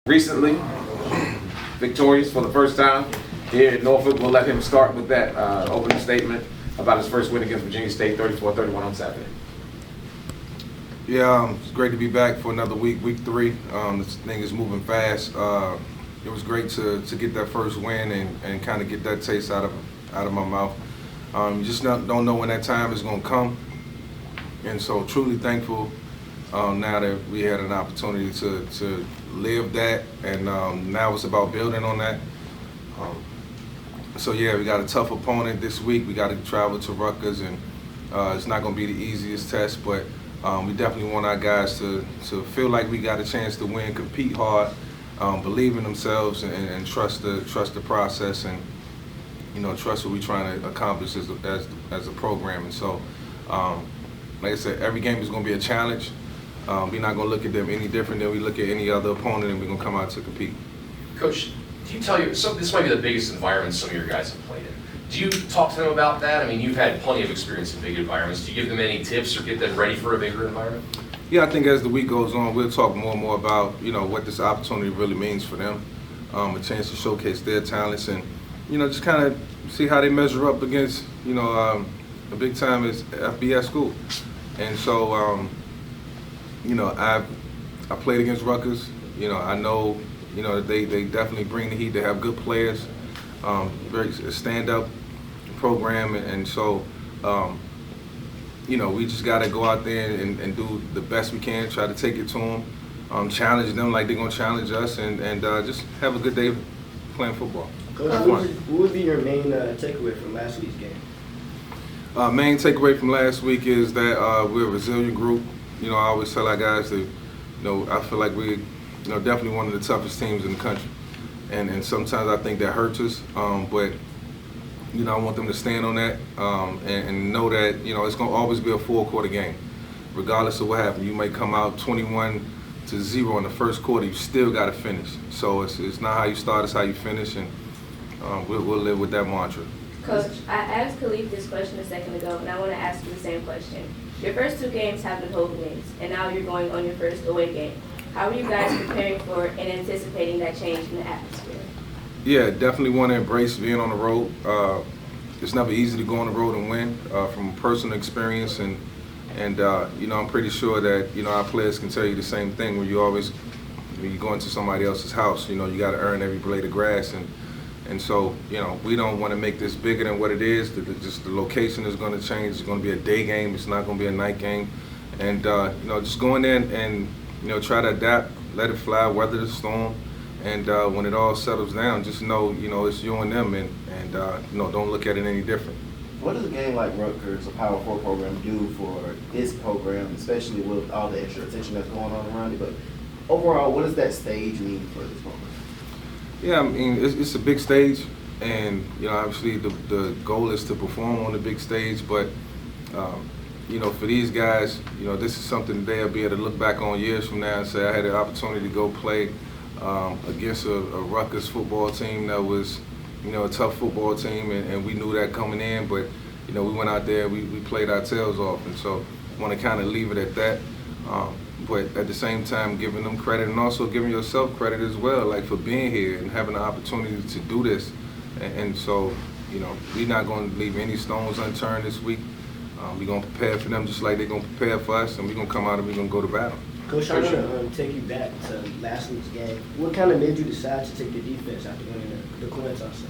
recently victorious for the first time here in Norfolk. We'll let him start with that opening statement about his first win against Virginia State, 34-31 on Saturday. Yeah, it's great to be back for another week 3. This thing is moving fast. It was great to get that first win and kind of get that taste out of my mouth. You just don't know when that time is going to come, and so truly thankful now that we had an opportunity to live that, and now it's about building on that. So yeah, we got a tough opponent this week. We got to travel to Rutgers, and it's not going to be the easiest test, but we definitely want our guys to feel like we got a chance to win, compete hard, believe in themselves, and trust the process, and trust what we're trying to accomplish as a program. And so, like I said, every game is going to be a challenge. We're not going to look at them any different than we look at any other opponent, and we're going to come out to compete. Coach, do you tell this might be the biggest environment some of your guys have played in. Do you talk to them about that? I mean, you've had plenty of experience in big environments. Do you give them any tips or get them ready for a bigger environment? Yeah, I think as the week goes on, we'll talk more and more about what this opportunity really means for them, a chance to showcase their talents, and just kind of see how they measure up against a big time as FBS school. And so I played against Rutgers. I know that they definitely bring the heat. They have good players, very stand-up program, and so we just got to go out there and do the best we can, try to take it to them, challenge them like they're going to challenge us, and just have a good day playing football. Coach, what would be your main takeaway from last week's game? Main takeaway from last week is that we're a resilient group. I always tell our guys that, I feel like we're definitely one of the toughest teams in the country. And sometimes I think that hurts us, but I want them to stand on that and know that it's going to always be a full-quarter game, regardless of what happens. You may come out 21-0 in the first quarter. You still got to finish. So it's not how you start; it's how you finish, and we'll live with that mantra. Coach, I asked Khalif this question a second ago, and I want to ask you the same question. Your first 2 games have been home wins, and now you're going on your first away game. How are you guys preparing for and anticipating that change in the atmosphere? Yeah, definitely want to embrace being on the road. It's never easy to go on the road and win from personal experience, and I'm pretty sure that our players can tell you the same thing. When you go into somebody else's house, you got to earn every blade of grass, and so we don't want to make this bigger than what it is. Just the location is going to change. It's going to be a day game. It's not going to be a night game, and just go in there and try to adapt, let it fly, weather the storm, and when it all settles down, just know, it's you and them, and don't look at it any different. What does a game like Rutgers, a Power 4 program, do for this program, especially with all the extra attention that's going on around it? But overall, what does that stage mean for this program? Yeah, I mean, it's a big stage, and obviously the goal is to perform on the big stage, but for these guys, this is something they'll be able to look back on years from now and say, I had the opportunity to go play against a Rutgers football team that was, a tough football team, and we knew that coming in, but, we went out there, we played our tails off, and so I want to kind of leave it at that. But at the same time, giving them credit and also giving yourself credit as well, like for being here and having the opportunity to do this. And so, we're not going to leave any stones unturned this week. We're going to prepare for them just like they're going to prepare for us, and we're going to come out and we're going to go to battle. Coach, I want to take you back to last week's game. What kind of made you decide to take the defense after winning the coin toss?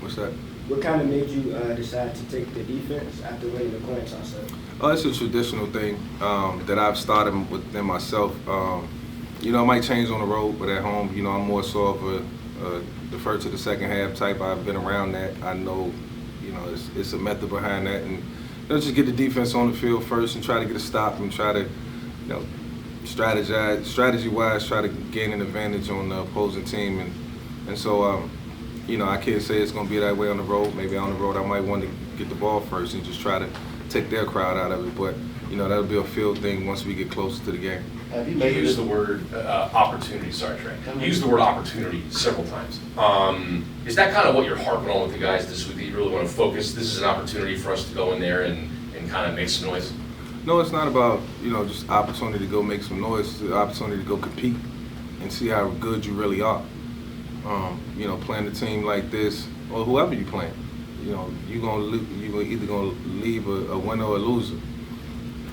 What's that? What kind of made you decide to take the defense after winning the coin toss? It's a traditional thing that I've started within myself. It might change on the road, but at home, I'm more so of a the first to the second half type. I've been around that. I know, it's a method behind that, and just get the defense on the field first and try to get a stop and try to, strategy-wise, try to gain an advantage on the opposing team, and so. I can't say it's going to be that way on the road. Maybe on the road I might want to get the ball first and just try to take their crowd out of it. But, that'll be a field thing once we get closer to the game. You used the word opportunity. Sorry, Trey. You used the word opportunity several times. Is that kind of what you're harping on with the guys this week, that you really want to focus? This is an opportunity for us to go in there and kind of make some noise? No, it's not about, just opportunity to go make some noise. It's the opportunity to go compete. and see how good you really are. You know, playing a team like this, or whoever you playing, you know, you're either gonna leave a winner or a loser,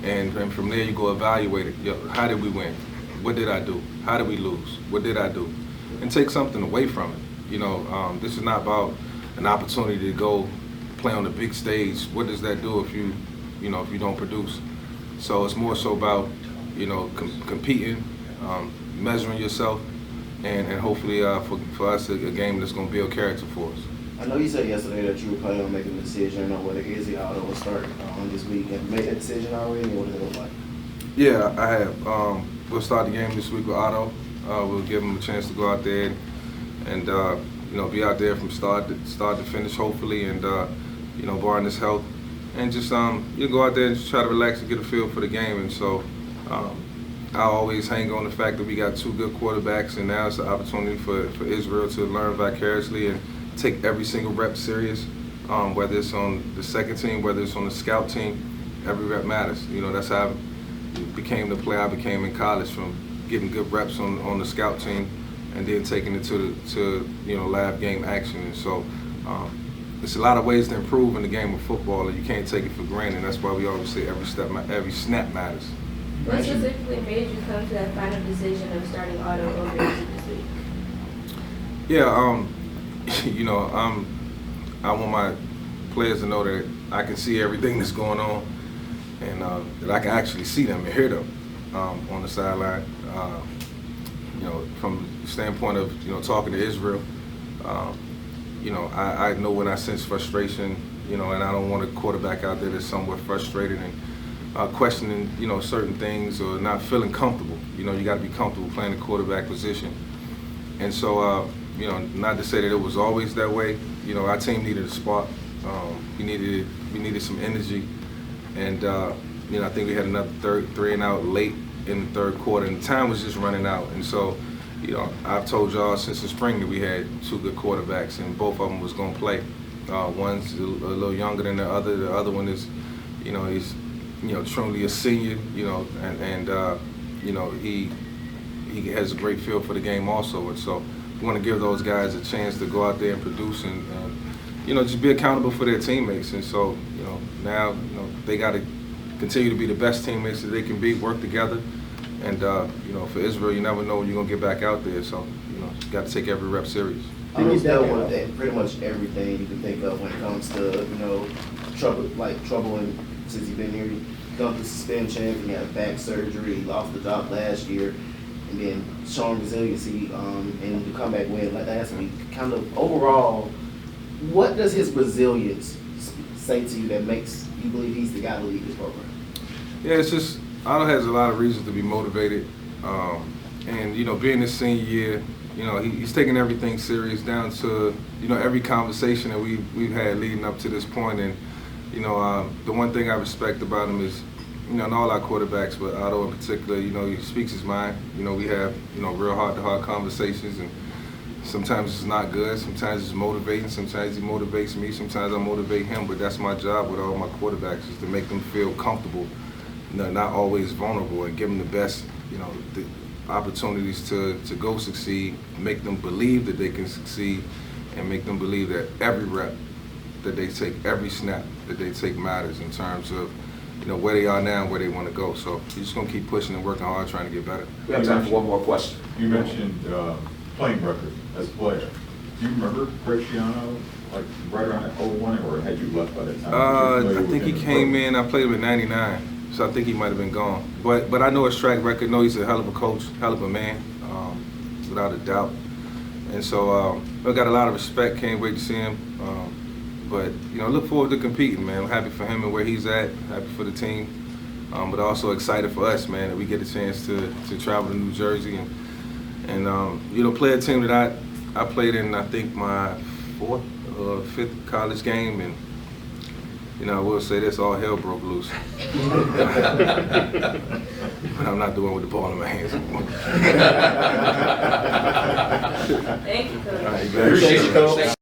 and from there you go evaluate it. Yo, how did we win? What did I do? How did we lose? What did I do? And take something away from it. You know, this is not about an opportunity to go play on the big stage. What does that do if you don't produce? So it's more so about, you know, competing, measuring yourself, and hopefully for us a game that's going to build character for us. I know you said yesterday that you were planning on making a decision on whether Izzy Otto will start this week. Have you made that decision already, or what does it look like? Yeah, I have. We'll start the game this week with Otto. We'll give him a chance to go out there and you know, be out there from start to finish, hopefully, and you know, barring his health, and just you go out there and just try to relax and get a feel for the game. And so I always hang on the fact that we got two good quarterbacks, and now it's an opportunity for Israel to learn vicariously and take every single rep serious, whether it's on the second team, whether it's on the scout team. Every rep matters. You know, that's how I became the player I became in college, from getting good reps on the scout team and then taking it to you know, lab game action. And so there's a lot of ways to improve in the game of football, and you can't take it for granted. That's why we always say every snap matters. What specifically made you come to that final decision of starting Otto over Izzy this week? Yeah, you know, I want my players to know that I can see everything that's going on, and that I can actually see them and hear them on the sideline. You know, from the standpoint of, you know, talking to Israel, you know, I know when I sense frustration, you know, and I don't want a quarterback out there that's somewhat frustrated and questioning, you know, certain things or not feeling comfortable. You know, you got to be comfortable playing the quarterback position. And so, you know, not to say that it was always that way. You know, our team needed a spark. We needed some energy, and you know, I think we had another three and out late in the third quarter, and time was just running out. And so, you know, I've told y'all since the spring that we had two good quarterbacks, and both of them was going to play. One's a little younger than the other. The other one is, you know, he's, you know, truly a senior. You know, and you know, he has a great feel for the game also. And so we want to give those guys a chance to go out there and produce and you know, just be accountable for their teammates. And so, you know, now, you know, they got to continue to be the best teammates that they can be, work together. And, you know, for Israel, you never know when you're going to get back out there. So, you know, you got to take every rep serious. Otto's dealt with pretty much everything you can think of when it comes to, you know, trouble and since he's been here. He come to suspension, he had back surgery, he lost the job last year, and then showing resiliency and the comeback win like last week. Kind of overall, what does his resilience say to you that makes you believe he's the guy to lead this program? Yeah, it's just, Otto has a lot of reasons to be motivated. And, you know, being his senior year, you know, he's taking everything serious down to, you know, every conversation that we've had leading up to this point. And, you know, the one thing I respect about him is, you know, and all our quarterbacks, but Otto in particular, you know, he speaks his mind. You know, we have, you know, real heart-to-heart conversations, and sometimes it's not good, sometimes it's motivating, sometimes he motivates me, sometimes I motivate him, but that's my job with all my quarterbacks, is to make them feel comfortable, you know, not always vulnerable, and give them the best, you know, the opportunities to go succeed, make them believe that they can succeed, and make them believe that every rep that they take, every snap that they take matters in terms of, you know, where they are now and where they want to go. So you're just going to keep pushing and working hard, trying to get better. We have time for one more question. You mentioned playing record as a player. Do you remember Graciano, like right around that 01, or had you left by that time? I think he came in, I played with 99, so I think he might have been gone. But I know his track record, know he's a hell of a coach, hell of a man, without a doubt. And so I got a lot of respect, can't wait to see him. But, you know, look forward to competing, man. I'm happy for him and where he's at, happy for the team, but also excited for us, man, that we get a chance to travel to New Jersey and you know, play a team that I played in, I think, my fourth or fifth college game, and, you know, I will say this, all hell broke loose. But I'm not the one with the ball in my hands anymore. Thank you, Coach. All right, Appreciate you, Coach.